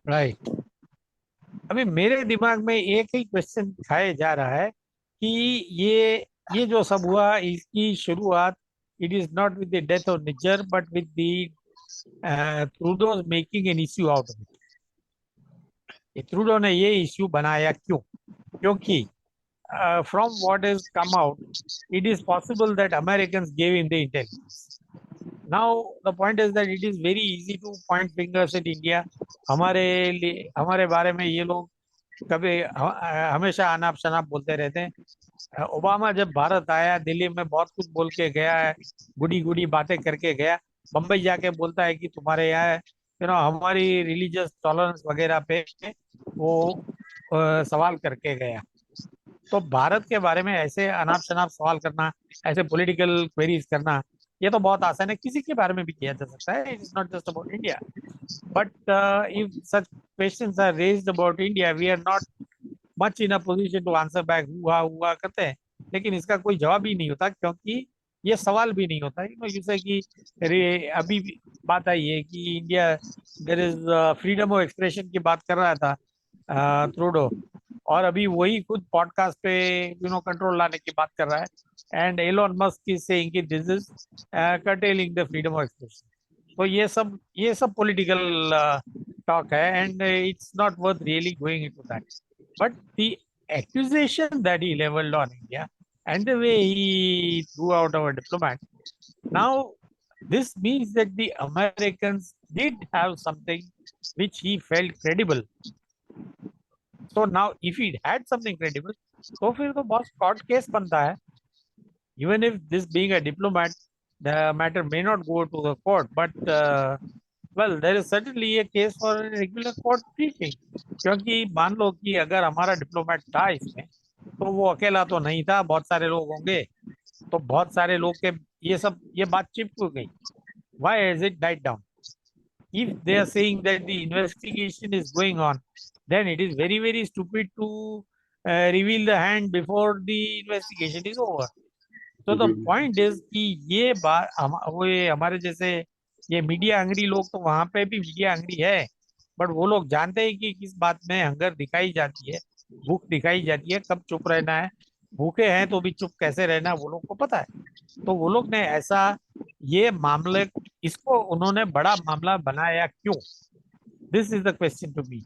Right. अभी मेरे दिमाग में एक ही क्वेश्चन खाए जा रहा है कि ये जो सब हुआ इसकी शुरुआत, it is not with the death of Nijjar but with the Trudeau making an issue out of it. Trudeau ने ये इश्यू बनाया क्यों? क्योंकि from what has come out, it is possible that Americans gave him the intelligence. Now the point is that it is very easy to point fingers at India. हमारे बारे में ये लोग कभी हमेशा अनाप शनाप बोलते रहते हैं। ओबामा जब भारत आया, दिल्ली में बहुत कुछ बोल के गया है, गुड़ी गुड़ी बातें करके गया। बम्बई जाके बोलता है कि तुम्हारे यहाँ हमारी रिलीजियस टॉलरेंस वगैरह पे वो सवाल करके गया। तो भारत के बारे में ऐसे अनाप शनाप सवाल करना, ऐसे पॉलिटिकल क्वेरीज करना, ये तो बहुत आसान है, किसी के बारे में भी किया जा सकता है। It is not just about India, but if such questions are raised about India, we are not much in a position to answer back, हुआ हुआ करते हैं, लेकिन इसका कोई जवाब ही नहीं होता, क्योंकि ये सवाल भी नहीं होता। जैसे कि अभी भी बात आई है कि India, there is freedom of expression की बात कर रहा था ट्रूडो, और अभी वही खुद पॉडकास्ट पे कंट्रोल लाने की बात कर रहा है। And Elon Musk is saying कि this is curtailing the freedom of expression. तो ये सब पॉलिटिकल टॉक है, and it's not worth really going into that. But the accusation that he leveled on India and the way he threw out our diplomat, now this means that the Americans did have something which he felt credible. So now if he had something credible, तो फिर तो बहुत court case बनता है। Even if this being a diplomat, the matter may not go to the court, but well, there is certainly a case for a regular court proceeding। क्योंकि मान लो कि अगर हमारा डिप्लोमेट था इसमें, तो वो अकेला तो नहीं था, बहुत सारे लोग होंगे, तो बहुत सारे लोग के ये बात चिपक गई। Why has it died down? If they are saying that the investigation is going on, then it is very, very stupid to reveal the hand before the investigation is over. तो द पॉइंट इज कि ये बात वो ये हमारे जैसे ये media Angadi लोग, तो वहां पे भी मीडिया अंगड़ी है, बट वो लोग जानते हैं कि किस बात में हंगर दिखाई जाती है, भूख दिखाई जाती है, कब चुप रहना है, भूखे हैं तो भी चुप कैसे रहना है, वो लोग को पता है। तो वो लोग ने ऐसा ये मामले, इसको उन्होंने बड़ा मामला बनाया क्यों? This is the question to me.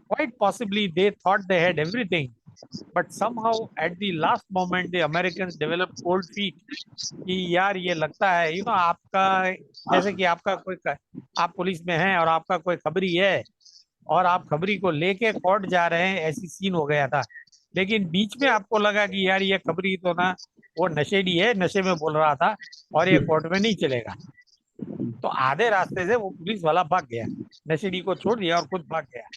Quite possibly they thought they had everything, but somehow at the last moment the Americans developed cold feet कि यार ये लगता है आपका, जैसे कि आप पुलिस में हैं और आपका कोई खबरी है, और आप खबरी को लेके कोर्ट जा रहे हैं, ऐसी सीन हो गया था। लेकिन बीच में आपको लगा कि यार ये खबरी तो ना, वो नशेड़ी है, नशे में बोल रहा था, और ये कोर्ट में नहीं चलेगा। तो आधे रास्ते से वो पुलिस वाला भाग गया, नशेड़ी को छोड़ दिया और खुद भाग गया।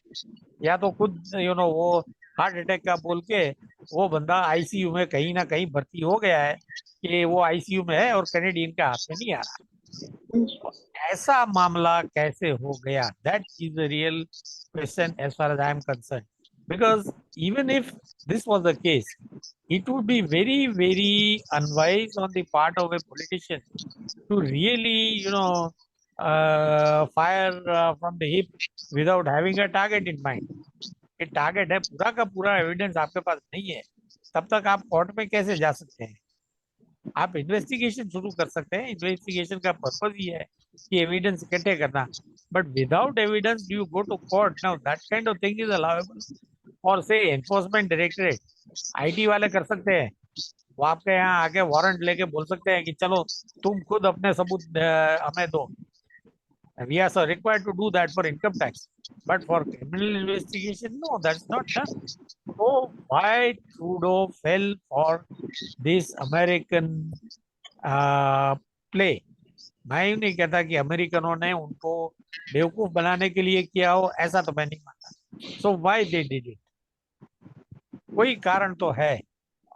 या तो खुद वो हार्ट अटैक का बोल के वो बंदा आईसीयू में कहीं ना कहीं भर्ती हो गया है, कि वो आईसीयू में है और कैनेडियन के हाथ में नहीं आ रहा। तो ऐसा मामला कैसे हो गया? That is the real question as far as I am concern. Because even if this was the case, it would be very, very unwise on the part of a politician to really fire from the hip without having a target in mind। ये target है, पूरा का पूरा evidence आपके पास नहीं है, तब तक आप कोर्ट में कैसे जा सकते हैं? आप इन्वेस्टिगेशन शुरू कर सकते हैं, इन्वेस्टिगेशन का पर्पज ही है कि एविडेंस इकट्ठे करना। But without evidence you go to court, now that kind of thing is allowable. और से एनफोर्समेंट डायरेक्टरेट, आईटी वाले कर सकते हैं, वो आपके यहाँ आके वारंट लेके बोल सकते हैं कि चलो तुम खुद अपने सबूत हमें दो। We are so required to do that for income tax, but for criminal investigation, no, that's not done. So why Trudeau fell for this American play? मैं यूं नहीं कहता कि अमेरिकनों ने उनको बेवकूफ बनाने के लिए किया हो, ऐसा तो मैं नहीं मानता। So why they did it? कोई कारण तो है।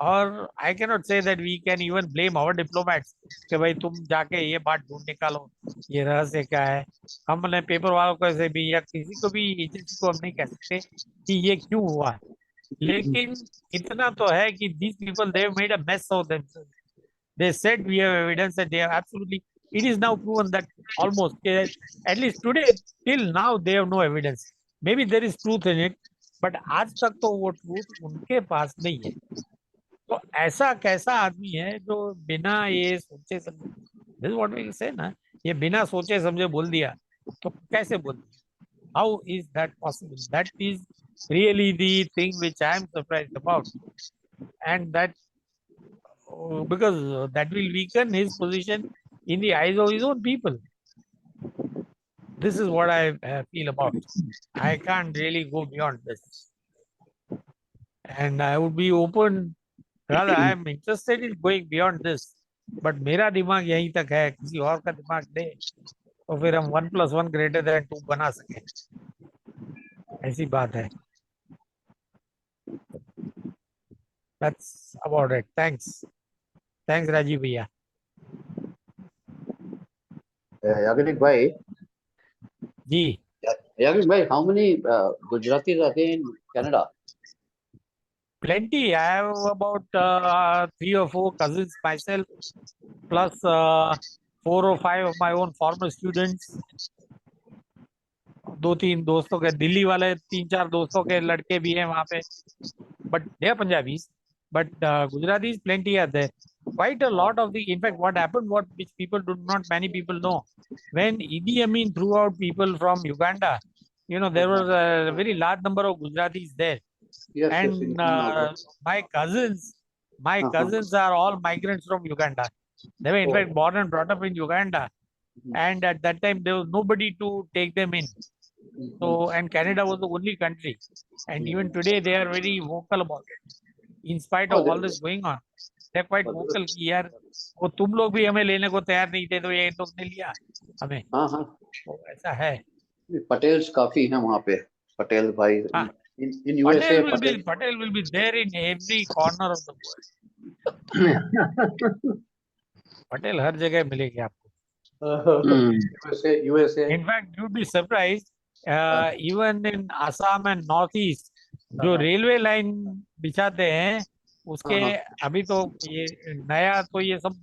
और I cannot say that we can even blame our diplomats कि भाई तुम जाके ये बात ढूंढ निकालो, ये रहस्य क्या है। हमने पेपर वालों को ऐसे भी, या किसी को भी, एजेंसी को हम नहीं कह सकते कि ये क्यों हुआ। लेकिन इतना तो है कि these people they have made a mess of themselves। They said we have evidence that they have absolutely, it is now proven that almost at least today till now they have no evidence। May be there is truth in it, but आज तक तो वो truth उनके पास नहीं है। तो ऐसा कैसा आदमी है जो बिना ये सोचे समझे, दिस व्हाट वी से ना, ये बिना सोचे समझे बोल दिया, तो कैसे बोल दिया? How is that possible? That is really the thing which I am surprised about, and that because that will weaken his position in the eyes of his own people. This is what I feel about. I can't really go beyond this, and I would be open. Rather, I am interested in going beyond this, but मेरा दिमाग यहीं तक है, किसी और का दिमाग दे तो फिर हम 1+1 > 2 बना सके, ऐसी बात है। That's about it. Thanks Rajiv भैया। Yaginik bhai, ji, Yaginik bhai, how many Gujaratis are there in Canada? plenty. I have about 3 or 4 cousins myself, plus 4 or 5 of my own former students. 2-3 दोस्तों के, दिल्ली वाले 3-4 दोस्तों के लड़के भी हैं वहाँ पे, but they are Punjabis. But Gujaratis plenty are there. Quite a lot of the, in fact, what happened, what which people do not, many people know, when Idi Amin threw out people from Uganda, there was a very large number of Gujaratis there. Yes, And my cousins, are all migrants from Uganda. They were in fact born and brought up in Uganda, and at that time there was nobody to take them in. So, and Canada was the only country, and even today they are very vocal about it. In spite of all this going on, they're quite vocal कि यार वो तुम लोग भी हमें लेने को तैयार नहीं थे, तो ये लोग ने लिया हमें। हाँ हाँ, तो ऐसा है। पटेल्स काफी हैं वहाँ पे, पटेल भाई हाँ, in USA. Patel will be there in every corner of the world. Patel हर जगह मिलेंगे आपको। USA. In fact, you'd be surprised, even in Assam and Northeast, जो रेलवे लाइन बिछाते हैं उसके, अभी तो ये नया तो ये सब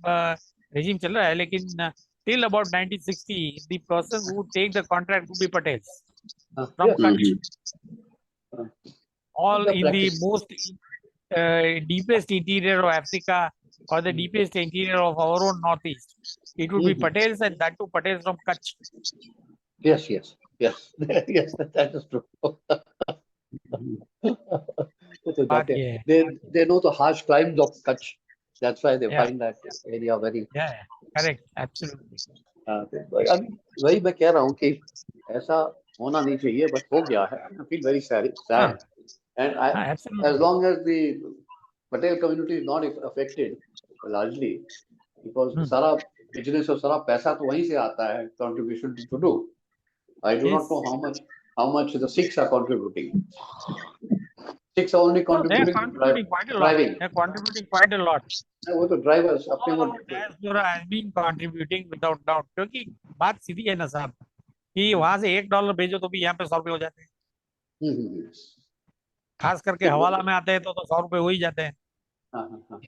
रेजिम चल रहा है, लेकिन till about 1960, the person who would take the contract would be Patels from Kutch, all in the most deepest interior of Africa or the deepest interior of our own Northeast. It would be Patels, and that too Patels from Kutch. Yes, yes, yes, yes, that is true. They know the harsh climes of Kutch. That's why they find that area very. Yeah, correct, absolutely. अभी वही मैं कह रहा हूँ कि ऐसा होना नहीं चाहिए, बट हो गया है. I feel very sad, and as long as the Patel community is not affected largely, because सारा बिजनेस और सारा पैसा तो वहीं से आता है, contribution to do. I do not know how much the Sikhs are contributing. Sikhs are only contributing. They are contributing quite a lot. They are contributing quite a lot. वो तो ड्राइवर्स अपने वो diaspora has been contributing without doubt, क्योंकि बात सीधी है ना साहब कि वहां से $1 भेजो तो भी यहाँ पे 100 रुपए हो जाते हैं। खास करके हवाला में आते हैं तो 100 रुपए हो ही जाते हैं। हाँ हाँ हाँ,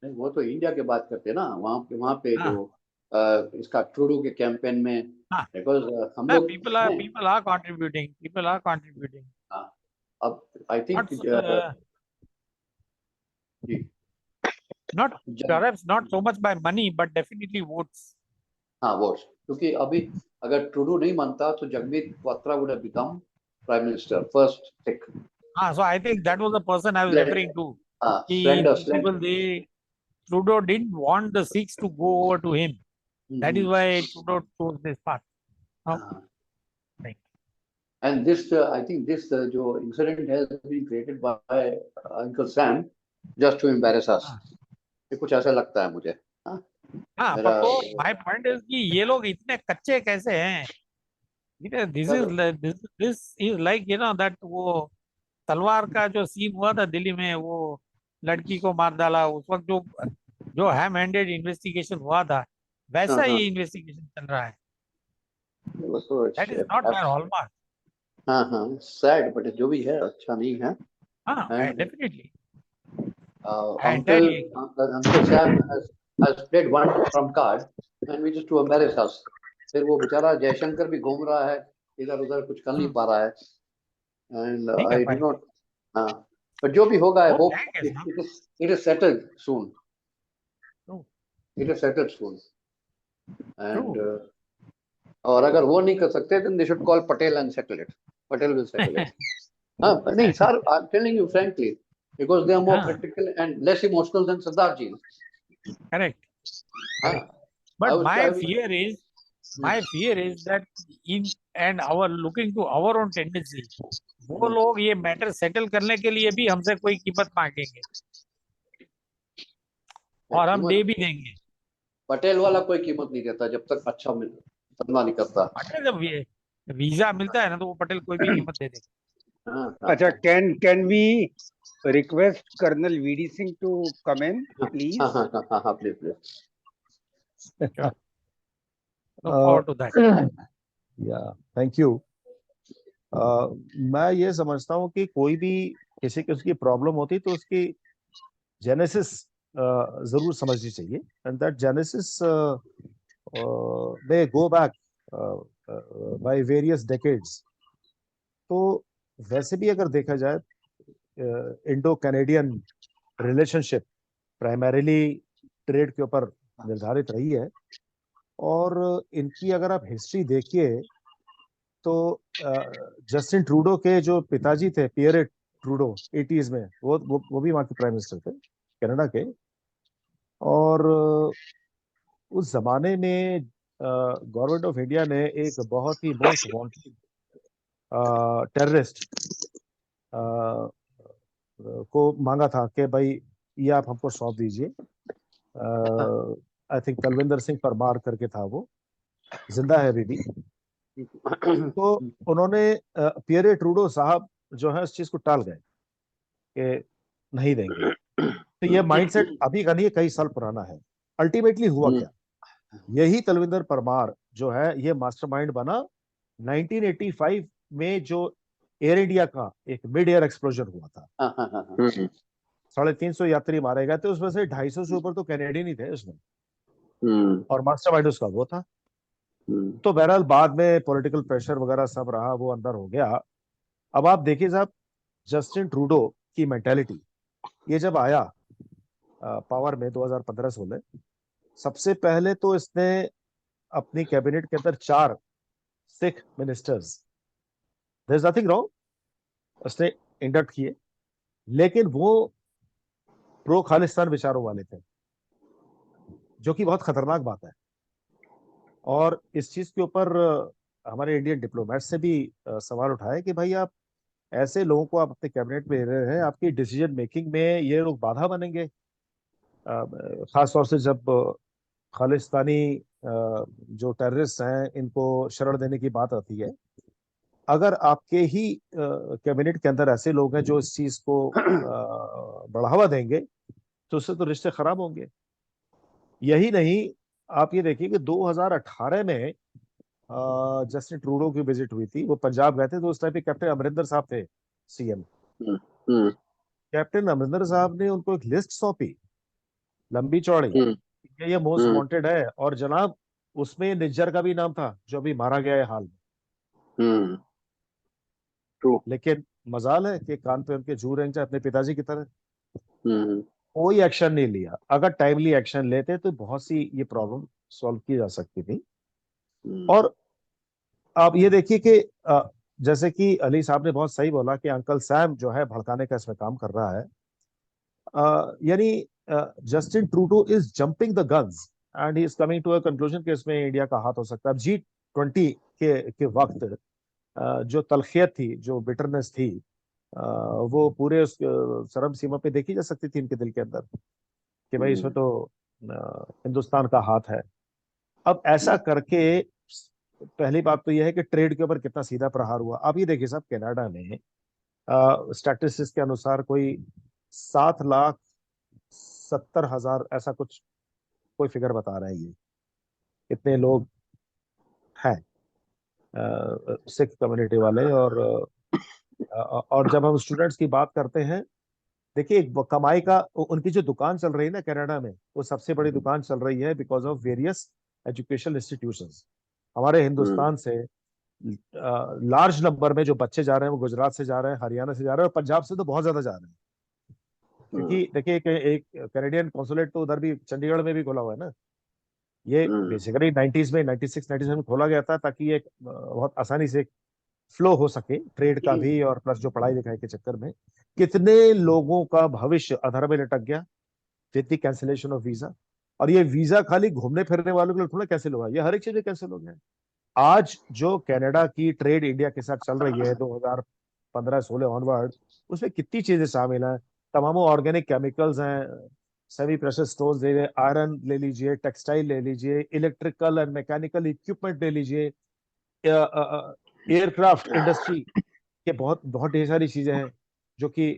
नहीं वो तो इंडिया की बात करते हैं ना, वहाँ पे जो इसका ट्रूडो के कैंपेन में, बिकॉज हम लोग people are contributing. अब I think not perhaps not so much by money but definitely votes. हाँ, votes, क्योंकि अभी अगर ट्रूडो नहीं मानता तो Jagmeet Batra would have become prime minister, first Sikh. So I think that was the person I was referring to. Trudeau didn't want the Sikhs to go over to him. That is why Trudeau chose this path. Right. And this, I think this जो incident has been created by Uncle Sam just to embarrass us. ये कुछ ऐसा लगता है मुझे। हाँ, पर तो my point is कि ये लोग इतने कच्चे कैसे हैं? This is like that वो तलवार का जो सीन हुआ था दिल्ली में, वो लड़की को मार डाला उस वक्त, जो हैम हैंडेड इन्वेस्टिगेशन हुआ था, वैसा ये इन्वेस्टिगेशन चल रहा है। That is not my hallmark. हाँ, sad, but जो भी है अच्छा नहीं है। हाँ, definitely. Uncle Sam has played one trump card and which is to embarrass us. फिर वो बेचारा जयशंकर भी घूम रहा है इधर उधर, कुछ कर नहीं पा रहा है, and नहीं कर I do पाएंगे। not. But जो भी होगा, I वो hope बैंक है it, साहब। it is settled soon. True. It is settled soon. True. And और अगर वो नहीं कर सकते, then they should call Patel and settle it. Patel will settle it. नहीं sir, I'm telling you frankly, because they are more हाँ, practical and less emotional than Siddharth ji. Correct. हाँ, But I was. my fear is that in and our looking to our own tendency, वो लोग ये matter settle करने के लिए भी हमसे कोई कीमत मांगेंगे और हम दे भी देंगे। पटेल वाला कोई कीमत नहीं देता जब तक अच्छा धंधा नहीं करता। पटेल जब ये वीजा मिलता है ना, तो वो पटेल कोई भी कीमत दे देगा। अच्छा, can we request colonel VD Singh to come in please? हाँ, please please. Look forward to that. या थैंक यू। मैं ये समझता हूँ कि कोई भी किसी की उसकी प्रॉब्लम होती तो उसकी जेनेसिस जरूर समझनी चाहिए, and that genesis may go back by various decades. तो वैसे भी अगर देखा जाए, Indo Canadian relationship primarily trade के ऊपर निर्धारित रही है, और इनकी अगर आप हिस्ट्री देखिए तो जस्टिन ट्रूडो के जो पिताजी थे, पियरे ट्रूडो, 80s में, वो भी वहाँ के प्राइम मिनिस्टर थे, कनाडा के। और उस जमाने में गवर्नमेंट ऑफ इंडिया ने एक बहुत ही मोस्ट वांटेड टेररिस्ट को मांगा था कि भाई ये आप हमको सौंप दीजिए। आई थिंक तलविंदर सिंह परमार करके था, वो जिंदा है अभी भी। तो उन्होंने पियरे ट्रूडो साहब जो है उस चीज को टाल गए कि नहीं देंगे। तो ये माइंडसेट अभी का नहीं है, कई साल पुराना है। अल्टीमेटली हुआ क्या, यही तलविंदर परमार जो है ये मास्टरमाइंड बना 1985 में, जो एयर इंडिया का एक मिड एयर एक्सप्लोजन हुआ था। 350 यात्री मारे गए थे, उसमें से 250 से ऊपर तो कैनेडियन ही थे उसमें, और मास्टरमाइंड उसका वो था। तो बहरहाल बाद में पॉलिटिकल प्रेशर वगैरह सब रहा, वो अंदर हो गया। अब आप देखिए साहब, जस्टिन ट्रूडो की मेंटेलिटी, ये जब आया पावर में 2015-16, सबसे पहले तो इसने अपनी कैबिनेट के अंदर 4 Sikh ministers, there is nothing wrong, उसने इंडक्ट किए, लेकिन वो प्रो खालिस्तान विचारों वाले थे, जो कि बहुत खतरनाक बात है। और इस चीज के ऊपर हमारे इंडियन डिप्लोमेट से भी सवाल उठाए कि भाई आप ऐसे लोगों को आप अपने कैबिनेट में ले रहे हैं, आपकी डिसीजन मेकिंग में ये लोग बाधा बनेंगे, खासतौर से जब खालिस्तानी जो टेररिस्ट हैं इनको शरण देने की बात आती है। अगर आपके ही कैबिनेट के अंदर ऐसे लोग हैं जो इस चीज को बढ़ावा देंगे, तो उससे तो रिश्ते खराब होंगे। यही नहीं, आप ये देखिए कि 2018 में जस्टिन ट्रूडो की विजिट हुई थी, वो पंजाब गए थे, तो उस टाइम पे कैप्टन अमरिंदर साहब थे सीएम। कैप्टन अमरिंदर साहब ने उनको एक लिस्ट सौंपी, लंबी चौड़ी, ये मोस्ट वांटेड है, और जनाब उसमें निज्जर का भी नाम था जो अभी मारा गया है हाल में। लेकिन मजाल है कि कान पे उनके जू रेंग अपने पिताजी की तरह, कोई एक्शन नहीं लिया। अगर टाइमली एक्शन लेते तो बहुत सी ये प्रॉब्लम सॉल्व की जा सकती थी। और आप ये देखिए कि जैसे कि अली साहब ने बहुत सही बोला कि अंकल सैम जो है भड़काने का इसमें काम कर रहा है, यानी Justin Trudeau is jumping the guns and he is coming to a conclusion कि इसमें इंडिया का हाथ हो सकता है। अब G20 के वक्त जो तलखियत थी, जो बिटरनेस थी, वो पूरे उस चरम सीमा पे देखी जा सकती थी इनके दिल के अंदर कि भाई इसमें तो हिंदुस्तान का हाथ है। अब ऐसा करके पहली बात तो यह है कि ट्रेड के ऊपर कितना सीधा प्रहार हुआ। अब ये देखिए साहब, कनाडा में स्टैटिस्टिक्स के अनुसार कोई 7,70,000 ऐसा कुछ कोई फिगर बता रहा है, ये इतने लोग हैं सिख कम्युनिटी वाले। और जब हम स्टूडेंट्स की बात करते हैं, देखिए एक कमाई का उनकी जो दुकान चल रही है ना कनाडा में, वो सबसे बड़ी दुकान चल रही है because of various educational institutions. हमारे हिंदुस्तान से लार्ज नंबर में जो बच्चे जा रहे हैं वो गुजरात से जा रहे हैं, हरियाणा से जा रहे हैं, और पंजाब से तो बहुत ज्यादा जा रहे हैं। क्योंकि देखिए एक कैनेडियन कॉन्सुलेट तो उधर भी चंडीगढ़ में भी खोला हुआ है ना। ये बेसिकली 90s में 96 97 में खोला गया था ताकि ये बहुत आसानी से फ्लो हो सके ट्रेड का भी, और प्लस जो पढ़ाई लिखाई के चक्कर में कितने लोगों का भविष्य अधर में लटक गया with the cancellation of visa. और ये वीजा खाली घूमने फिरने वालों के लिए थोड़ा कैंसिल हुआ, ये हर एक चीज कैंसिल हो गया है। आज जो कनाडा की ट्रेड इंडिया के साथ चल रही है 2015-16 ऑनवर्ड, उसमें कितनी चीजें शामिल हैं। तमाम ऑर्गेनिक केमिकल्स हैं, सेमी प्रेशियस स्टोन्स ले लीजिए, आयरन ले लीजिए, टेक्सटाइल ले लीजिए, इलेक्ट्रिकल एंड मैकेनिकल इक्विपमेंट ले लीजिए, एयरक्राफ्ट इंडस्ट्री के बहुत बहुत ढेर सारी चीजें हैं जो कि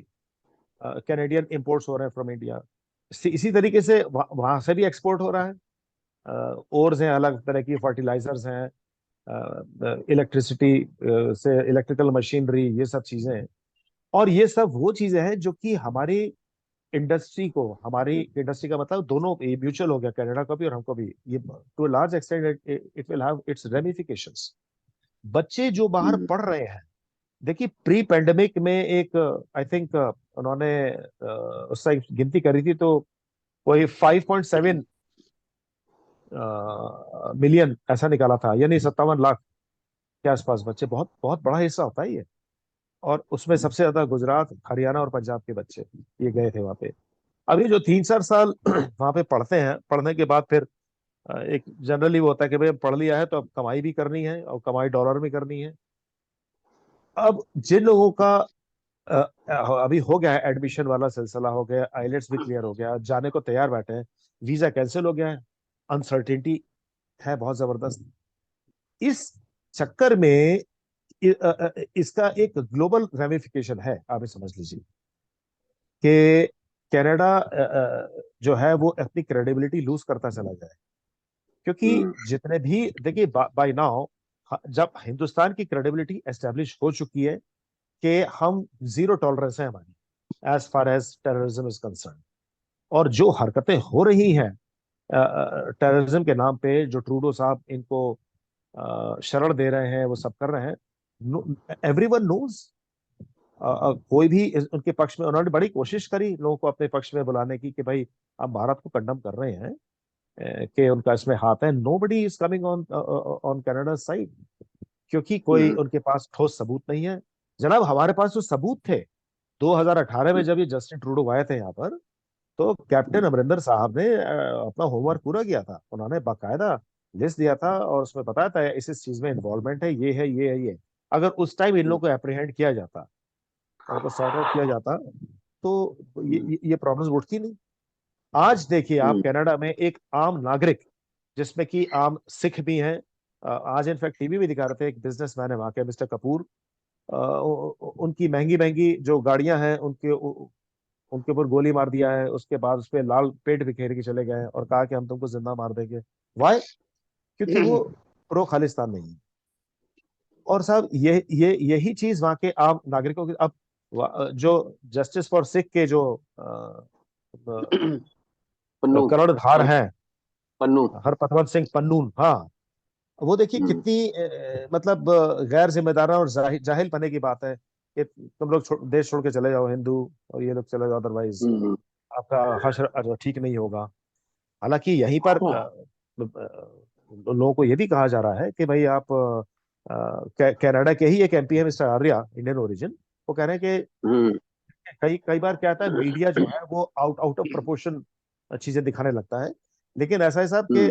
कैनेडियन इंपोर्ट्स हो रहे हैं फ्रॉम इंडिया। इसी तरीके से वहां से भी एक्सपोर्ट हो रहा है। ओर्स हैं, अलग तरह की फर्टिलाइजर्स हैं, इलेक्ट्रिसिटी से इलेक्ट्रिकल मशीनरी, ये सब चीजें हैं। और ये सब वो चीजें हैं जो कि हमारी इंडस्ट्री को, हमारी इंडस्ट्री का मतलब दोनों म्यूचुअल हो गया, कनाडा को भी और हमको भी। ये to large extent it will have its ramifications. बच्चे जो बाहर पढ़ रहे हैं, देखिए प्री पेंडेमिक में एक आई थिंक उन्होंने उस टाइम गिनती करी थी तो कोई 5.7 मिलियन ऐसा निकाला था, यानी 57 लाख के आसपास बच्चे। बहुत बहुत बड़ा हिस्सा होता है ये। और उसमें सबसे ज्यादा गुजरात, हरियाणा और पंजाब के बच्चे ये गए थे वहां पे। अब ये जो 3-4 साल वहां पे पढ़ते हैं, पढ़ने के बाद फिर एक जनरली वो होता है कि भाई पढ़ लिया है तो अब कमाई भी करनी है, और कमाई डॉलर में करनी है। अब जिन लोगों का अ, अभी हो गया है, एडमिशन वाला सिलसिला हो गया, आइलेट्स भी क्लियर हो गया, जाने को तैयार बैठे हैं, वीजा कैंसिल हो गया है, अनसर्टेनिटी है बहुत जबरदस्त। इस चक्कर में इसका एक ग्लोबल रेमिफिकेशन है, आप ये समझ लीजिए कि कनाडा जो है वो अपनी क्रेडिबिलिटी लूज करता चला जाए। क्योंकि जितने भी देखिए बाय नाउ जब हिंदुस्तान की क्रेडिबिलिटी एस्टेब्लिश हो चुकी है कि हम जीरो टॉलरेंस है हमारी as far as terrorism is concern, और जो हरकतें हो रही हैं टेररिज्म के नाम पे, जो ट्रूडो साहब इनको शरण दे रहे हैं, वो सब कर रहे हैं, एवरीवन नोज। कोई भी उनके पक्ष में, उन्होंने बड़ी कोशिश करी लोगों को अपने पक्ष में बुलाने की कि भाई आप भारत को कंडम कर रहे हैं, कि उनका इसमें हाथ है। Nobody is coming on on Canada side, क्योंकि कोई उनके पास ठोस सबूत नहीं है। जनाब हमारे पास जो सबूत थे 2018 में जब ये जस्टिन ट्रूडो आए थे यहाँ पर, तो कैप्टन अमरिंदर साहब ने अपना होमवर्क पूरा किया था। उन्होंने बाकायदा लिस्ट दिया था और उसमें बताया था इस चीज में इन्वॉल्वमेंट है, ये है, ये है, ये। अगर उस टाइम इन लोगों को अप्रीहेंड किया जाता और उनको सॉर्ट आउट किया जाता तो ये प्रॉब्लम्स उठती नहीं। आज देखिए आप कनाडा में एक आम नागरिक, जिसमें कि आम सिख भी हैं, आज इनफैक्ट टीवी में दिखा रहे थे, एक बिजनेसमैन है वहां के मिस्टर कपूर, उनकी महंगी महंगी जो गाड़ियां हैं उनके ऊपर गोली मार दिया है, उसके बाद उस पर लाल पेट बिखेर के चले गए और कहा कि हम तुमको जिंदा मार देंगे। वाई? क्योंकि वो प्रो खालिस्तान नहीं है। और साहब यही चीज वहां के आम नागरिकों की, अब जो जस्टिस फॉर सिख के जो पन्नू कर्णधार हैं, पन्नू हरपतवंत सिंह पन्नून, हाँ, वो देखिए कितनी मतलब गैर जिम्मेदाराना और जाहिल पने की बात है कि तुम लोग देश छोड़ के चले जाओ हिंदू, और ये लोग चले जाओ, अदरवाइज आपका हश्र ठीक नहीं होगा। हालांकि यहीं पर लोगों को ये भी कहा जा रहा है कि भाई आप कनाडा के ही एक एमपी है मिस्टर आर्या, इंडियन ओरिजिन, वो कह रहे हैं कि कई कई बार क्या होता है, मीडिया जो है वो आउट आउट ऑफ प्रोपोर्शन चीजें दिखाने लगता है। लेकिन ऐसा है साहब कि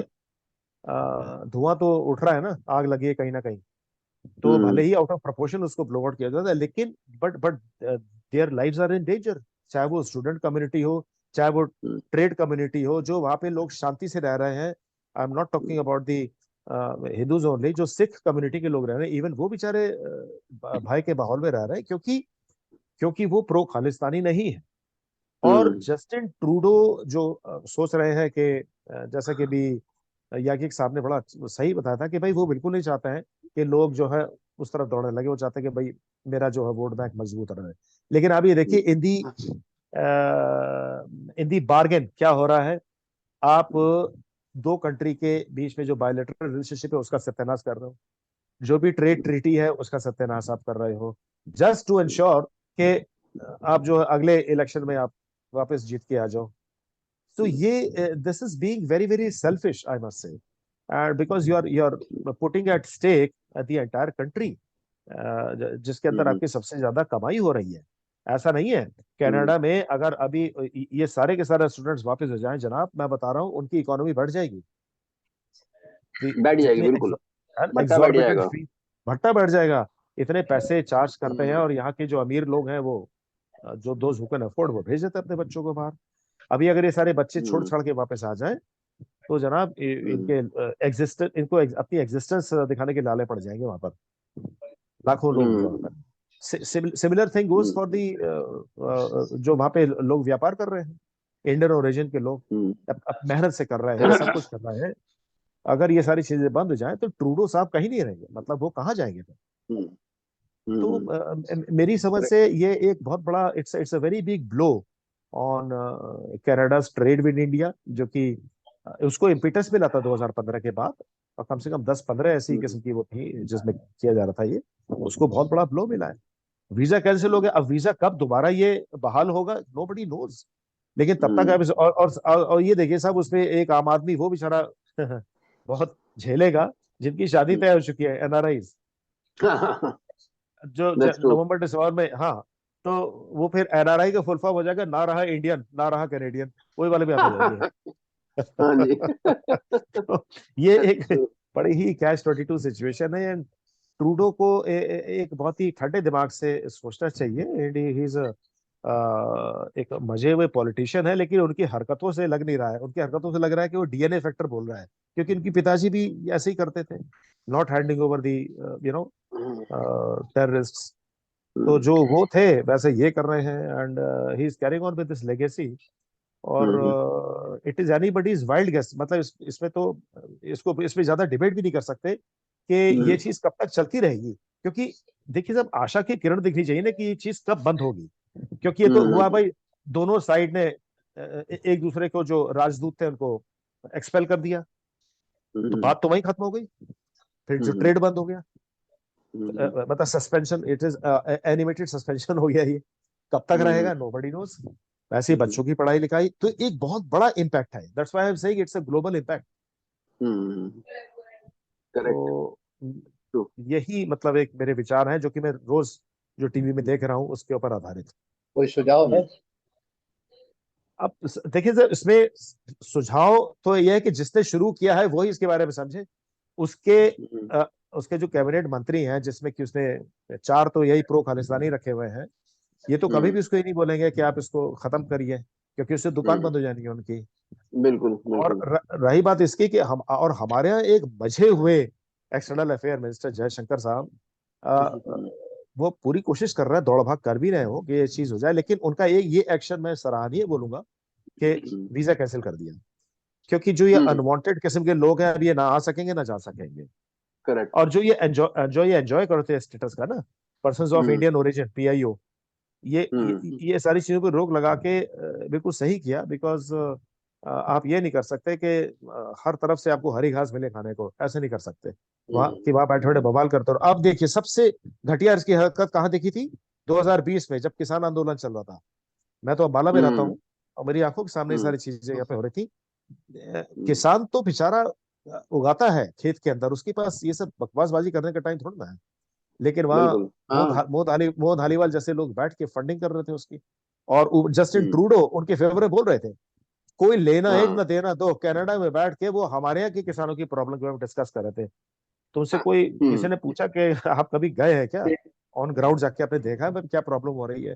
धुआं तो उठ रहा है ना, आग लगी है कहीं ना कहीं, तो भले ही आउट ऑफ प्रोपोर्शन उसको ब्लो आउट किया जाता है, लेकिन but their lives are in danger. चाहे वो स्टूडेंट कम्युनिटी हो, चाहे वो ट्रेड कम्युनिटी हो, जो वहां पे लोग शांति से रह रहे हैं। I am not talking about the Hindus only, जो सिख कम्युनिटी के लोग रह रहे हैं, इवन वो बेचारे भय के माहौल में रह रहे हैं, क्योंकि वो प्रो खालिस्तानी नहीं है। और जस्टिन ट्रूडो जो सोच रहे हैं कि जैसा कि भी यागिक साहब ने बड़ा सही बताया था कि भाई वो बिल्कुल नहीं चाहते हैं कि लोग जो है उस तरफ दौड़ने लगे। वो चाहते हैं कि भाई मेरा जो है वोट बैंक मजबूत रहे। लेकिन अब ये देखिए इन दी बार्गेन क्या हो रहा है। आप दो कंट्री के बीच में जो बायोलेटरल रिलेशनशिप है उसका सत्यानाश कर रहे हो। जो भी ट्रेड ट्रीटी है उसका सत्यानाश आप कर रहे हो, जस्ट टू इंश्योर कि आप जो अगले इलेक्शन में आप वापस जीत के आ जाओ। तो ये this is being very very selfish I must say, because you are putting at stake the entire country, जिसके अंदर आपकी सबसे ज्यादा कमाई हो रही है। ऐसा नहीं है, कनाडा में अगर अभी ये सारे के सारे स्टूडेंट्स वापस हो जाएं जनाब, मैं बता रहा हूँ उनकी इकोनॉमी बढ़ जाएगी। बैठ जाएगी, जितने बिल्कुल भट्टा बैठ एग्जॉर्बिटेंट जाएगा। फी, भट्टा बढ़ जाएगा। इतने पैसे चार्ज करते हैं हम्म, और यहाँ के जो अमीर लोग हैं वो जो दोज हु कैन अफोर्ड वो भेज देते हैं अपने बच्चों को बाहर। अभी अगर ये सारे बच्चे छोड़ हम्म, छाड़ के वापस आ जाएं तो जनाब हम्म, इनके एग्जिस्टेंस, इनको अपनी एग्जिस्टेंस दिखाने के लाले पड़ जाएंगे वहां पर, लाखों लोग वहां हम्म, पर। Similar thing goes hmm, for the जो वहां पे लोग व्यापार कर रहे हैं, इंडियन ओरिजिन के लोग हम्म, अब मेहनत से कर रहे हैं, सब कुछ कर रहे हैं। अगर ये सारी चीजें बंद हो जाए तो ट्रूडो साहब कहीं नहीं रहेंगे, मतलब वो कहाँ जाएंगे फिर? हम्म, तो हम्म, मेरी समझ से ये एक बहुत बड़ा it's a very big blow on Canada's trade with India, जो कि उसको इम्पिटस मिला था 2015 के बाद, और कम से कम 10-15 ऐसी हम्म, किस्म की वो थी जिसमें किया जा रहा था ये, उसको बहुत बड़ा ब्लो मिला है। वीजा कैंसिल हो गया, अब वीजा कब दोबारा ये बहाल होगा नोबडी नोज, लेकिन तब तक हम्म, अब और ये देखिए साहब, उसमें एक आम आदमी वो बेचारा बहुत झेलेगा, जिनकी शादी तय हो चुकी है, एनआरआई, जो दैट्स ट्रू। नवंबर दिसंबर में। हाँ, तो वो फिर एनआरआई का फुल फॉर्म हो जाएगा, ना रहा इंडियन ना रहा कैनेडियन, वही वाले में आप हो जाएंगे। हाँ जी। तो ये एक दैट्स ट्रू। बड़ी ही कैच 22 सिचुएशन है, एंड ट्रूडो को एक बहुत ही ठंडे दिमाग से सोचना चाहिए। एंड ही इज एक मजे हुए पॉलिटिशियन है, लेकिन उनकी हरकतों से लग नहीं रहा है, उनकी हरकतों से लग रहा है कि वो डीएनए फैक्टर बोल रहा है, क्योंकि इनकी पिताजी भी ऐसे ही करते थे, not handing over the you know terrorist. तो जो वो थे वैसे ये कर रहे हैं, and he is carrying on with this legacy. और it is anybody's wild guess, मतलब इसमें तो इसको इसमें ज्यादा डिबेट भी नहीं कर सकते कि ये चीज कब तक चलती रहेगी, क्योंकि देखिए जब आशा की किरण दिखनी चाहिए ना कि ये चीज कब बंद होगी, क्योंकि ये तो हुआ भाई, दोनों साइड ने एक दूसरे को जो राजदूत थे उनको एक्सपेल कर दिया, तो बात तो वहीं खत्म हो गई, फिर जो ट्रेड बंद हो गया, मतलब suspension, it is animated suspension हो गया, ये कब तक रहेगा नोबडी नोज। वैसे ही बच्चों की पढ़ाई लिखाई तो एक बहुत बड़ा इम्पैक्ट है, that's why I am saying it's a global impact. Correct. तो ट्रू। यही मतलब एक मेरे विचार हैं जो कि मैं रोज जो टीवी में देख रहा हूँ उसके ऊपर आधारित। कोई सुझाव है? अब देखिए सर, इसमें सुझाव तो यह है कि जिसने शुरू किया है वही इसके बारे में समझे। उसके उसके जो कैबिनेट मंत्री हैं, जिसमें कि उसने 4 तो यही प्रो खालिस्तानी रखे हुए हैं, ये तो कभी भी उसको ये नहीं बोलेंगे कि आप इसको खत्म करिए, क्योंकि उससे दुकान बंद हो जानी है उनकी। बिल्कुल और बिल्कुल। रही बात इसकी कि हम और हमारे यहाँ एक बझे हुए एक्सटर्नल अफेयर मिनिस्टर जयशंकर साहब, वो पूरी कोशिश कर रहे हैं, दौड़ भाग कर भी रहे हो कि ये चीज हो जाए, लेकिन उनका ये एक्शन मैं सराहनीय बोलूंगा कि वीजा कैंसिल कर दिया, क्योंकि जो ये अनवांटेड किस्म के लोग हैं अब ये ना आ सकेंगे ना जा सकेंगे। करेक्ट। और जो ये एंजॉय करते हैं स्टेटस का ना, persons of Indian origin PIO, ये सारी चीजों पर रोक लगा के बिल्कुल सही किया, बिकॉज आप ये नहीं कर सकते कि हर तरफ से आपको हरी घास मिले खाने को, ऐसे नहीं कर सकते, वहां बैठे बैठे बवाल करते रहो। आप देखिए सबसे घटिया इसकी हरकत कहाँ देखी थी, 2020 में जब किसान आंदोलन चल रहा था। मैं तो अम्बाला में रहता हूँ और मेरी आंखों के सामने ये सारी चीजें यहाँ पे हो रही थी। किसान तो बेचारा उगाता है खेत के अंदर, उसके पास ये सब बकवासबाजी करने का टाइम थोड़ा ना है, लेकिन वहाँ बिल्कुल। मोहन धालीवाल जैसे लोग बैठ के फंडिंग कर रहे थे उसकी, और जस्टिन हम्म, ट्रूडो उनके फेवर में बोल रहे थे। कोई लेना एक हाँ। ना देना दो, कनाडा में बैठ के वो हमारे यहाँ के किसानों की प्रॉब्लम के बारे में डिस्कस कर रहे थे। तो उनसे कोई किसी ने पूछा कि आप कभी गए हैं क्या, ऑन ग्राउंड जाके आपने देखा है क्या प्रॉब्लम हो रही है?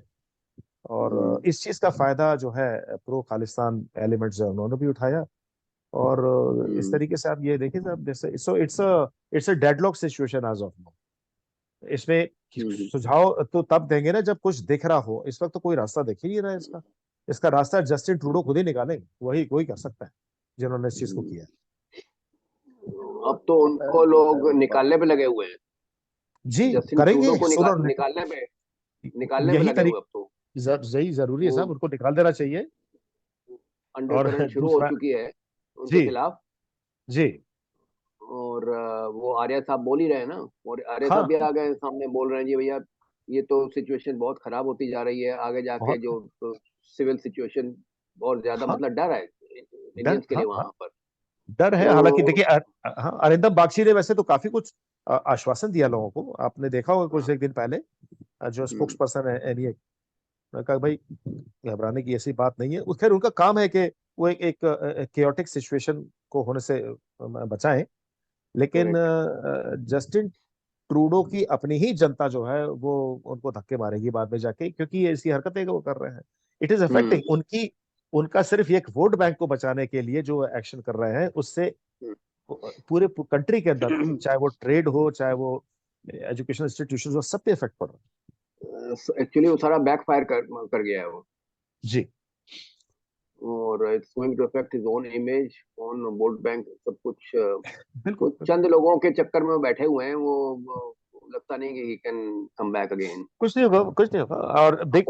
और इस चीज का फायदा जो है प्रो खालिस्तान एलिमेंट्स जो उन्होंने भी उठाया। और इस तरीके से आप ये देखिए साहब, जैसे so it's a deadlock situation as of now. इसमें सुझाव तो तब देंगे ना जब कुछ दिख रहा हो, इस वक्त तो कोई रास्ता दिख ही नहीं रहा है इसका। इसका रास्ता जस्टिन ट्रूडो खुद ही निकालेंगे, वही कर सकता है जिन्होंने इस चीज को किया। अब तो उनको लोग निकालने पे लगे हुए हैं। जी जस्टिन करेंगे, ट्रूडो को सुनो निकालने पे यही लगे हुए अब तरीका तो। यही जरूरी है वो साहब, उनको निकाल देना चाहिए। अंडर और करंट शुरू हो दूसरा, चुकी है उनके जी खिलाफ। जी और वो आर्या साहब बोल ही रहे हैं ना, और आर्या हाँ साहब भी आ गए सामने, बोल रहे हैं जी भैया ये तो सिचुएशन बहुत खराब होती जा रही है, आगे जाके बहुत जो सिविल सिचुएशन बहुत ज्यादा, हाँ मतलब डर है डर इंडियंस के हाँ लिए हाँ वहां पर। डर है। हालांकि तो देखिए हाँ, अरिंदम बागची ने वैसे तो काफी कुछ आश्वासन दिया लोगों को, आपने देखा होगा कुछ एक दिन पहले। जो स्पोक्स हम्म, पर्सन है एनईए, उन्होंने कहा भाई घबराने की ऐसी बात नहीं है। खैर उनका काम है कि वो एक केओटिक सिचुएशन को होने से बचाएं। लेकिन correct, जस्टिन ट्रूडो की अपनी ही जनता जो है वो उनको धक्के मारेगी बाद में जाके, क्योंकि ये ऐसी हरकतें वो कर रहे हैं। इट इज हम्म, अफेक्टिंग उनकी, उनका सिर्फ एक वोट बैंक को बचाने के लिए जो एक्शन कर रहे हैं, उससे पूरे कंट्री के अंदर, हम्म। चाहे वो ट्रेड हो, चाहे वो एजुकेशन इंस्टीट्यूशन हो, सब पे इफेक्ट पड़ रहा एक्चुअली वो सारा बैक फायर कर गया है वो, है। जी और it's going to affect his own image on vote bank, सब कुछ। बिल्कुल कुछ चंद लोगों के चक्कर में वो बैठे हुए हैं, वो लगता नहीं कि he can come back again. कुछ नहीं होगा, कुछ नहीं होगा। और बिग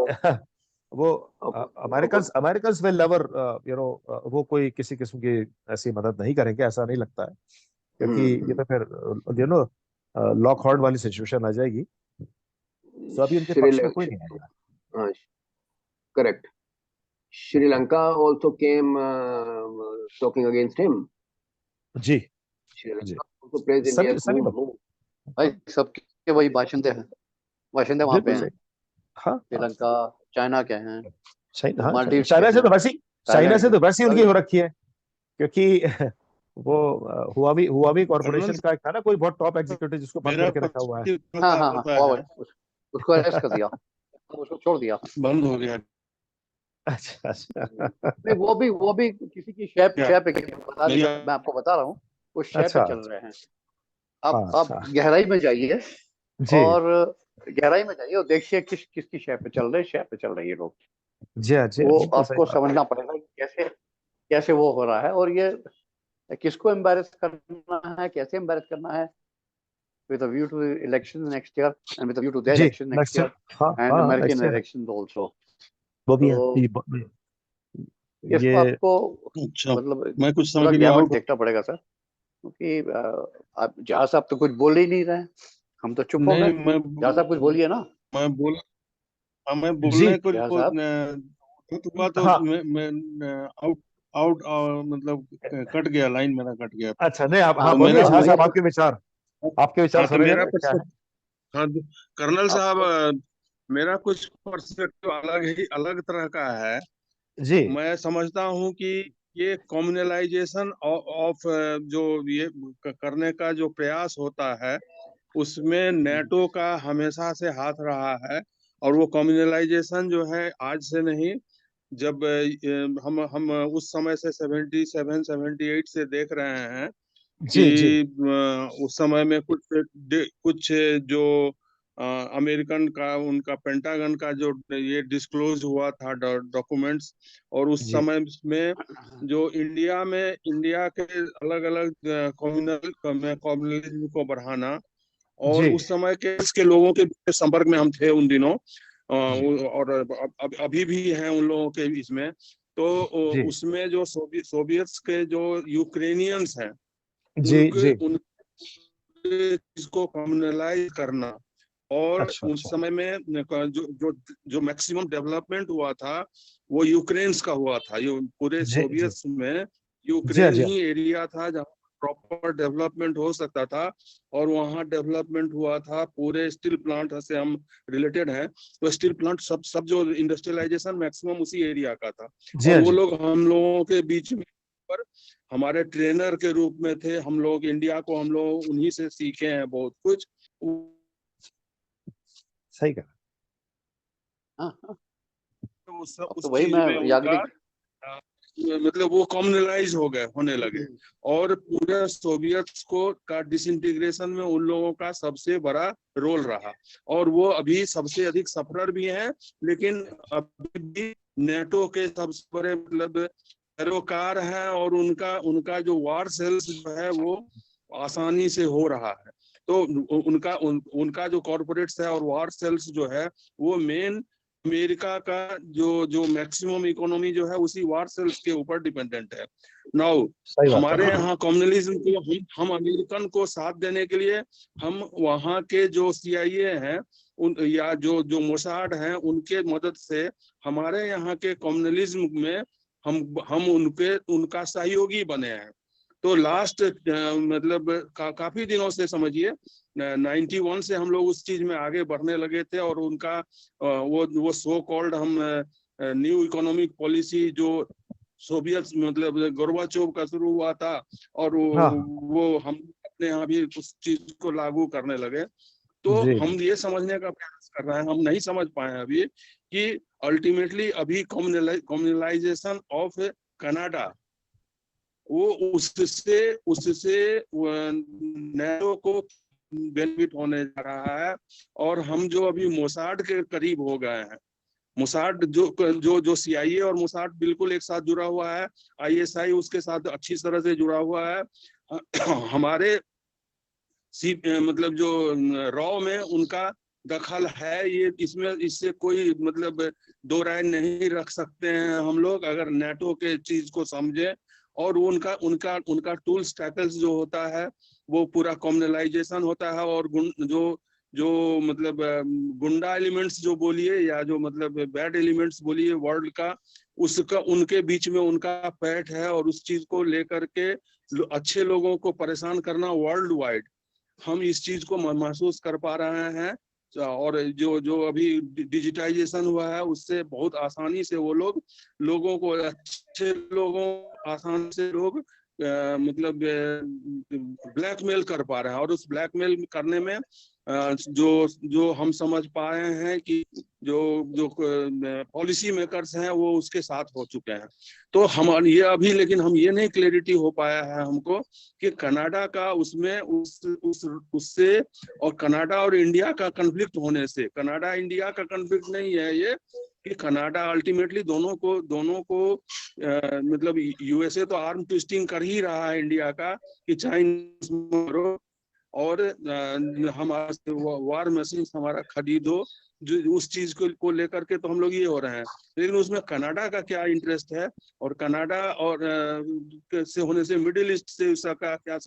वो अमेरिकन अमेरिकन विल नेवर वो कोई किसी किस्म की ऐसी मदद नहीं करेंगे, ऐसा नहीं लगता है। क्योंकि ये तो फिर लॉक हॉर्न वाली सिचुएशन आ जाएगी। तो अभी उनके पक्ष में कोई नहीं आएगा। हाँ, correct. Sri Lanka also came talking against him. जी Sri जी Lanka also praised सभी India's सभी move. लोग move. भाई सबके वही बाशिंदे हैं, बाशिंदे वहां पे बिल्कुल हैं। सही। हाँ हाँ श्रीलंका, चाइना के हैं, चाइना, हाँ मालदीव्स के चाइना से हैं, तो वैसे ही, चाइना थाईलैंड से के, तो वैसे ही उनकी सभी। हो रखी है। क्योंकि वो हुआवी कर्नल कॉर्पोरेशन का एक था ना कोई बहुत टॉप एग्जीक्यूटिव जिसको बंद मेरा करके रखा हुआ है। प्रश्न हाँ था हाँ हाँ, पता हुआवे, है, उसको अरेस्ट कर दिया, उसको छोड़ दिया। बंद हो गया अच्छा अच्छा नहीं, वो भी किसी की शय क्या? शय पे बता नहीं मेरी सकता, मैं आपको बता रहा हूँ, वो शय पे अच्छा चल रहे हैं। आप हाँ आप हाँ गहराई में जाइए, जी और गहराई में जाइए और देखिए किसकी शय पे चल रहे हैं, शय पे चल रहे हैं ये लोग। जी हाँ जी हाँ, वो बिल्कुल सही आपको बात। समझना पड़ेगा कि कैसे कैसे वो हो रहा है, और ये किसको एम्बेरस करना है, कैसे एम्बेरस करना है, with a view to the election next year and with a view to their जी election next नेक्स्ट, year हाँ and हाँ American next year elections also. वो भी है तो इस ये बात को अच्छा, मतलब मैं कुछ समय पूरा के लिए गैमट आउट। देखना पड़ेगा सर, क्योंकि आप जहाँ साहब तो कुछ बोल ही नहीं रहे हैं, हम तो चुप हो नहीं, गए। जहाँ साहब कुछ बोलिए ना। मैं बोल मैं जी बोलने जहाँ साहब, को हुआ तो हाँ मैं आउट आउट मतलब कट गया, लाइन मेरा कट गया। अच्छा नहीं आप, हाँ तो बोलिए मेरा झा वही साहब, तो। आपके विचार हाँ, तो सुने मेरा ना क्या है। हाँ, कर्नल साहब, आपको मेरा कुछ पर्सपेक्टिव अलग तरह का है। जी मैं समझता हूँ कि ये कम्युनलाइजेशन ऑफ जो ये करने का जो प्रयास होता है, उसमें नेटो का हमेशा से हाथ रहा है। और वो कम्युनलाइजेशन जो है आज से नहीं, जब हम उस समय से 77 78 से देख रहे हैं जी जी कि उस समय में कुछ जो अमेरिकन का, उनका पेंटागन का जो ये डिस्क्लोज हुआ था डॉक्यूमेंट्स, और उस जी समय में जो इंडिया के अलग अलग कम्युनलिज्म को बढ़ाना, और जी उस समय के इसके लोगों के संपर्क में हम थे उन दिनों, जी और अभी भी हैं उन लोगों के इसमें। तो जी उसमें जो सोवियत्स के जो यूक्रेनियंस हैं, जी उनके जी उन इसको कम्युनलाइज करना, और अच्छा उस अच्छा समय में जो जो जो मैक्सिमम डेवलपमेंट हुआ था वो यूक्रेन का हुआ था। ये पूरे जी जी सोवियत में जी हाँ यूक्रेन जी हाँ ही एरिया था जहाँ प्रॉपर डेवलपमेंट हो सकता था, और वहाँ डेवलपमेंट हुआ था। पूरे स्टील प्लांट से हम रिलेटेड हैं, तो स्टील प्लांट सब जो इंडस्ट्रियलाइजेशन मैक्सिमम उसी एरिया का था। जी और हाँ वो जी लोग हम लोगों के बीच में पर हमारे ट्रेनर के रूप में थे। हम लोग इंडिया को, हम लोग उन्हीं से सीखे हैं बहुत कुछ। सही कहा। हाँ हाँ, अब उस तो वही चीज मैं में उनका याग्निक। अ, मतलब वो कम्युनलाइज होने लगे। और पूरे सोवियत को का डिसइंटीग्रेशन में उन लोगों का सबसे बड़ा रोल रहा, और वो अभी सबसे अधिक सफरर भी हैं। लेकिन अभी भी नेटो के सबसे बड़े मतलब पैरोकार हैं, और उनका उनका जो वार सेल्स जो है वो आसानी से हो रहा है। तो उनका जो कॉर्पोरेट्स है और वार सेल्स जो है वो मेन अमेरिका का जो मैक्सिमम इकोनॉमी जो है उसी वार सेल्स के ऊपर डिपेंडेंट है। नाउ सही बात हमारे है। यहाँ कम्युनलिज्म को हम अमेरिकन को साथ देने के लिए हम वहाँ के जो CIA हैं उन या जो मोसाड हैं उनके मदद से हमारे यहाँ के कम्युनलिज्म में हम उनका सहयोगी बने हैं। तो लास्ट मतलब काफी दिनों से समझिए 91 से हम लोग उस चीज में आगे बढ़ने लगे थे और उनका वो सो कॉल्ड हम न्यू इकोनॉमिक पॉलिसी जो सोवियत मतलब गोर्बाचोव का शुरू हुआ था और हाँ वो हम अपने यहाँ भी उस चीज को लागू करने लगे। तो जी हम ये समझने का प्रयास कर रहे हैं, हम नहीं समझ पाए अभी कि अल्टीमेटली अभी कम्युनलाइजेशन ऑफ कनाडा वो उससे नैरो को बेनिफिट होने जा रहा है। और हम जो अभी मोसाड के करीब हो गए हैं, मोसाड जो CIA और मोसाड बिल्कुल एक साथ जुड़ा हुआ है, ISI उसके साथ अच्छी तरह से जुड़ा हुआ है। हमारे मतलब जो रॉ में उनका दखल है, ये इससे कोई मतलब दो राय नहीं रख सकते हैं हम लोग अगर नेटो के चीज को समझे। और उनका उनका उनका टूल्स टैकल्स जो होता है वो पूरा कम्युनलाइजेशन होता है। और जो मतलब गुंडा एलिमेंट्स जो बोलिए या जो मतलब बैड एलिमेंट्स बोलिए वर्ल्ड का, उसका उनके बीच में उनका पैठ है। और उस चीज को लेकर के अच्छे लोगों को परेशान करना वर्ल्ड वाइड हम इस चीज को महसूस कर पा रहे हैं। और जो अभी डिजिटाइजेशन हुआ है उससे बहुत आसानी से वो लोगों को अच्छे लोगों आसानी से लोग मतलब ब्लैकमेल कर पा रहे हैं। और उस ब्लैकमेल करने में जो हम समझ पाए हैं कि जो पॉलिसी मेकर्स हैं वो उसके साथ हो चुके हैं। तो हम ये अभी लेकिन हम ये नहीं क्लैरिटी हो पाया है हमको कि कनाडा का उसमें उससे और कनाडा और इंडिया का कन्फ्लिक्ट होने से, कनाडा इंडिया का कन्फ्लिक्ट नहीं है ये कि कनाडा अल्टीमेटली दोनों को मतलब USA तो आर्म ट्विस्टिंग कर ही रहा है इंडिया का कि चाइनीज मारो और हमारे वार मशीन हमारा खरीदो, जो उस चीज को लेकर के तो हम लोग ये हो रहे हैं। लेकिन उसमें कनाडा का क्या इंटरेस्ट है और कनाडा और से होने से मिडिल ईस्ट से उसका क्या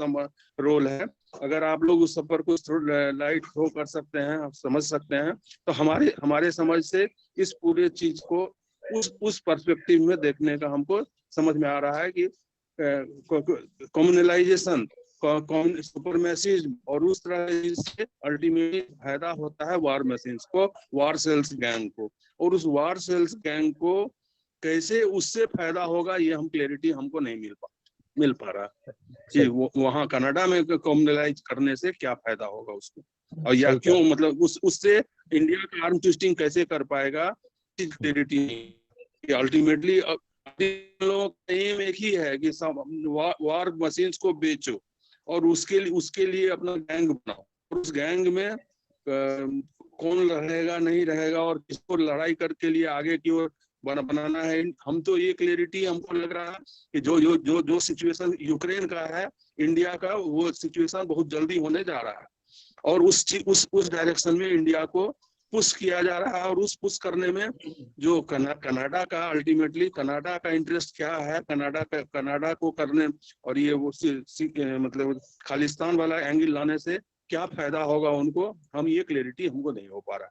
रोल है, अगर आप लोग उस सब पर कुछ लाइट थ्रो कर सकते हैं, आप समझ सकते हैं तो हमारे समझ से इस पूरे चीज को उस पर्सपेक्टिव में देखने का हमको समझ में आ रहा है कि कम्युनलाइजेशन सुपरमैसिज्म और उस तरह से अल्टीमेटली फायदा होता है वार मशीन्स को, वार सेल्स गैंग को। और उस वार सेल्स गैंग को कैसे उससे फायदा होगा ये हम क्लैरिटी हमको नहीं मिल पा रहा कि वहां कनाडा में कम्युनलाइज करने से क्या फायदा होगा उसको, और या क्यों मतलब उससे इंडिया का आर्म ट्विस्टिंग कैसे कर पाएगा, क्लैरिटी नहीं। अल्टीमेटली लोगों का एम एक ही है कि वार मशीन्स को बेचो और उसके लिए अपना गैंग बनाओ। और उस गैंग में कौन रहेगा नहीं रहेगा और किसको लड़ाई करके लिए आगे की ओर बनाना है, हम तो ये क्लैरिटी हमको लग रहा है कि जो सिचुएशन यूक्रेन का है, इंडिया का वो सिचुएशन बहुत जल्दी होने जा रहा है। और उस डायरेक्शन में इंडिया को पुश किया जा रहा है। और उस पुश करने में जो कनाडा का अल्टीमेटली कनाडा का इंटरेस्ट क्या है, कनाडा को करने और ये वो मतलब खालिस्तान वाला एंगल लाने से क्या फायदा होगा उनको, हम ये क्लैरिटी हमको नहीं हो पा रहा,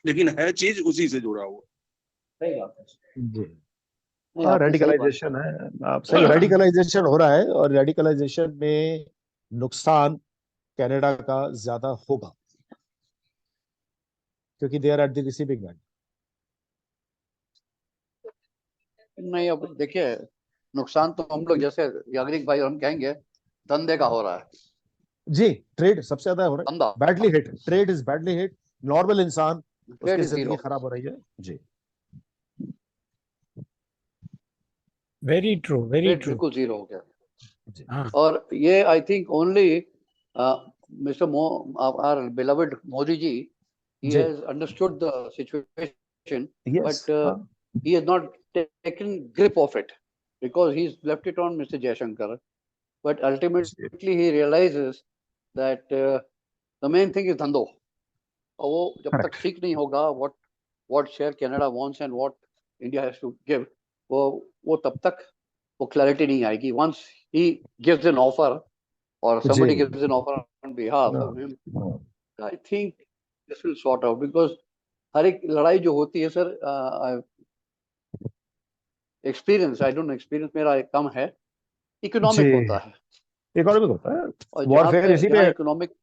लेकिन है चीज उसी से जुड़ा हुआ। सही बात है जी। नहीं, हाँ, आपने सही रेडिकलाइजेशन है, आप सही, रेडिकलाइजेशन हो रहा है और रेडिकलाइजेशन में नुकसान कनाडा का ज्यादा होगा क्योंकि they are at the receiving end. नहीं, अब देखिए नुकसान तो हम लोग जैसे याग्रिक भाई हम कहेंगे धंधे का हो रहा है। जी, ट्रेड सबसे ज्यादा हो रहा है, धंधा badly hit, trade is badly hit, normal इंसान ट्रेड उसकी इज जिंदगी जीरो। खराब हो रही है। जी, very true, very trade true. बिल्कुल जीरो हो गया। जी, हाँ, और ये I think only mister our beloved Modi ji, he ji, has understood the situation, yes, but he has not taken grip of it because he's left it on Mr. Jaishankar. But ultimately he realizes that the main thing is धंधो। और वो जब तक ठीक नहीं होगा, what what share Canada wants and what India has to give, वो तब तक वो clarity नहीं आएगी. Once he gives an offer or somebody ji, gives an offer on behalf of him, I think this will sort out, because हर एक लड़ाई जो होती है sir, experience, I don't know, experience मेरा कम है, इकोनॉमिक जी, होता है. इकोनॉमिक होता है, और वॉरफेयर इसी पे, जहाँ इकोनॉमिक,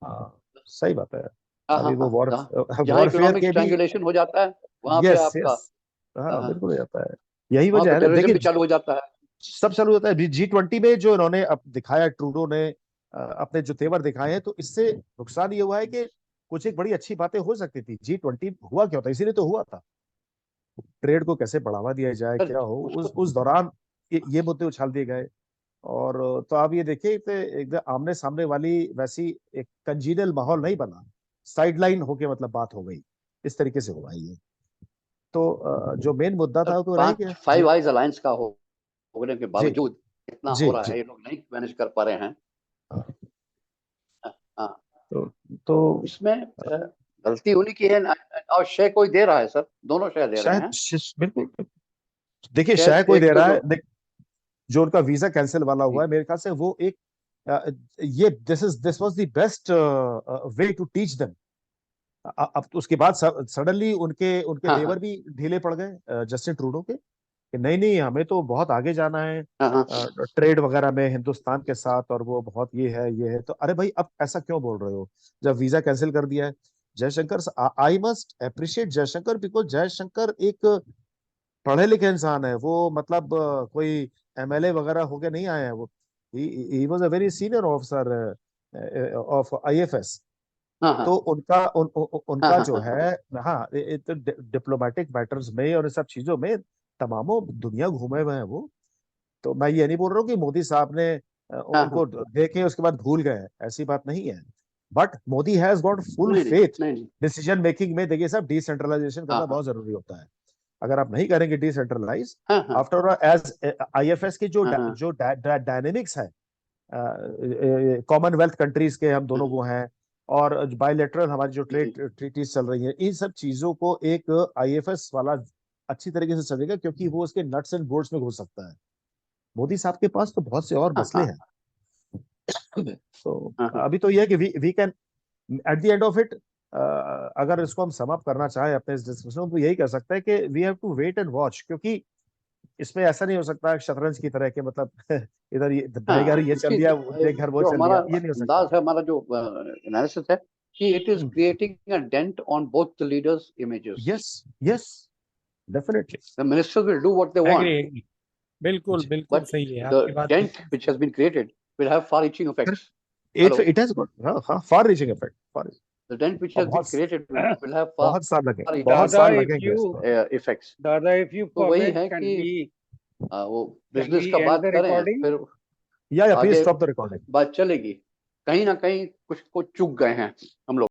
हाँ, सही बात है. हाँ हाँ अभी वो हाँ, जहाँ वॉरफेयर इकोनॉमिक के भी, स्ट्रैंगुलेशन हो जाता है, वहां पे यस आपका, यस, हाँ बिल्कुल हो जाता है. यही वहां वजह पे है ना, टेररिज्म देखिए भी चालू हो जाता है. सब चालू होता है. G20 में जो इन्होंने अब दिखाया, ट्रूडो ने अपने जो तेवर दिखाए हैं, तो इससे नुकसान ये हुआ है कि कुछ एक बड़ी अच्छी बातें हो सकती थी. G20 हुआ क्या होता, इसीलिए तो हुआ था, ट्रेड को कैसे बढ़ावा दिया जाए, सर क्या हो, उसको, उस दौरान ये मुद्दे उछाल दिए गए. और तो आप ये देखिए तो एकदम आमने सामने वाली वैसी एक कंजीनियल माहौल नहीं बना, साइडलाइन होके मतलब बात हो गई, इस तरीके से हुआ ये. तो जो मेन मुद्दा था वो तो रह गया. जी फाइव आइज अलायंस का होने के जी बावजूद इतना जी हो रहा जी. है, ये लोग नहीं मैनेज कर पा रहे हैं. हाँ, हाँ, तो तो इसमें गलती उन्हीं की है. और शेयर कोई दे रहा है सर, दोनों शेयर दे रहे शायद हैं. बिल्कुल. देखिए शेयर शायद कोई एक दे रहा जो, है, जो उनका वीजा कैंसिल वाला हुआ है, मेरे ख्याल से वो एक ये this was the best way to teach them. अब तो उसके बाद सडनली उनके उनके हाँ तेवर हाँ भी ढीले पड़ गए जस्टिन ट्रूडो के, कि नहीं नहीं हमें तो बहुत आगे जाना है हाँ हाँ ट्रेड वगैरह में हिंदुस्तान के साथ, और वो बहुत ये है. तो अरे भाई अब ऐसा क्यों बोल रहे हो जब वीजा कैंसिल कर दिया है. Jaishankar, I must appreciate Jaishankar, because Jaishankar एक पढ़े लिखे इंसान है. वो मतलब कोई एमएलए वगैरह होके नहीं आए हैं वो. He was a very senior officer of IFS. हाँ हाँ तो हाँ उनका हाँ जो हाँ है, हाँ, डिप्लोमेटिक मैटर्स में और सब चीजों में तमामों दुनिया घूमे हुए हैं वो. तो मैं ये नहीं बोल रहा हूँ कि मोदी साहब ने हाँ हाँ. उनको देखे उसके बाद भूल गए, ऐसी बात नहीं है. But Modi has got full नहीं नहीं फेथ नहीं नहीं. डिसीजन मेकिंग में. देखिए साहब, डिसेंट्रलाइजेशन हाँ करना हाँ बहुत जरूरी होता है. अगर आप नहीं करेंगे डिसेंट्रलाइज, हाँ हाँ आफ्टर एज आईएफएस की हाँ हाँ जो डायनेमिक्स है, कॉमनवेल्थ कंट्रीज के हम दोनों वो हैं, और बायलैटरल हमारी जो ट्रेड जी. ट्रीटीज चल रही हैं, इन सब चीजों को एक आईएफएस वाला अच्छी तरीके से चलेगा, क्योंकि वो उसके नट्स एंड बोल्ट्स में घुस सकता है. मोदी साहब के पास तो बहुत से और हाँ मसले हाँ हैं. तो हाँ हाँ अभी तो ये है कि we can at the end of it, अगर इसको हम सम अप करना चाहें अपने इस डिस्कशन तो यही कह सकते हैं कि we have to wait and watch, क्योंकि इसमें ऐसा नहीं हो सकता शतरंज की तरह के मतलब इधर ये हाँ. भाईगार ये चल दिया, देख घर वो जो चल हमारा दिया, ये नहीं हो सकता. अंदाज है, हमारा जो एनालिसिस है, कि it is creating a dent on both the leaders images. Yes yes, definitely. The ministers will do what they agree want, agree, बिल्कुल बिल्कुल but सही है the आपकी बात, dent बिल्कुल which सही. has been created will have far-reaching effects. It Hello, has got, हाँ हाँ, far reaching effect, far. the dent which और has been created will have बहुत साल लगे, बहुत far-reaching Dada, साल if लगेंगे you, इसको. effects. Dada, if you तो वही permit, है कि वो can बिजनेस we का end बात the करें, recording? फिर या प्लीज आगे स्टॉप द रिकॉर्डिंग. बात चलेगी. कहीं ना कहीं कुछ चूक गए हैं हम लोग.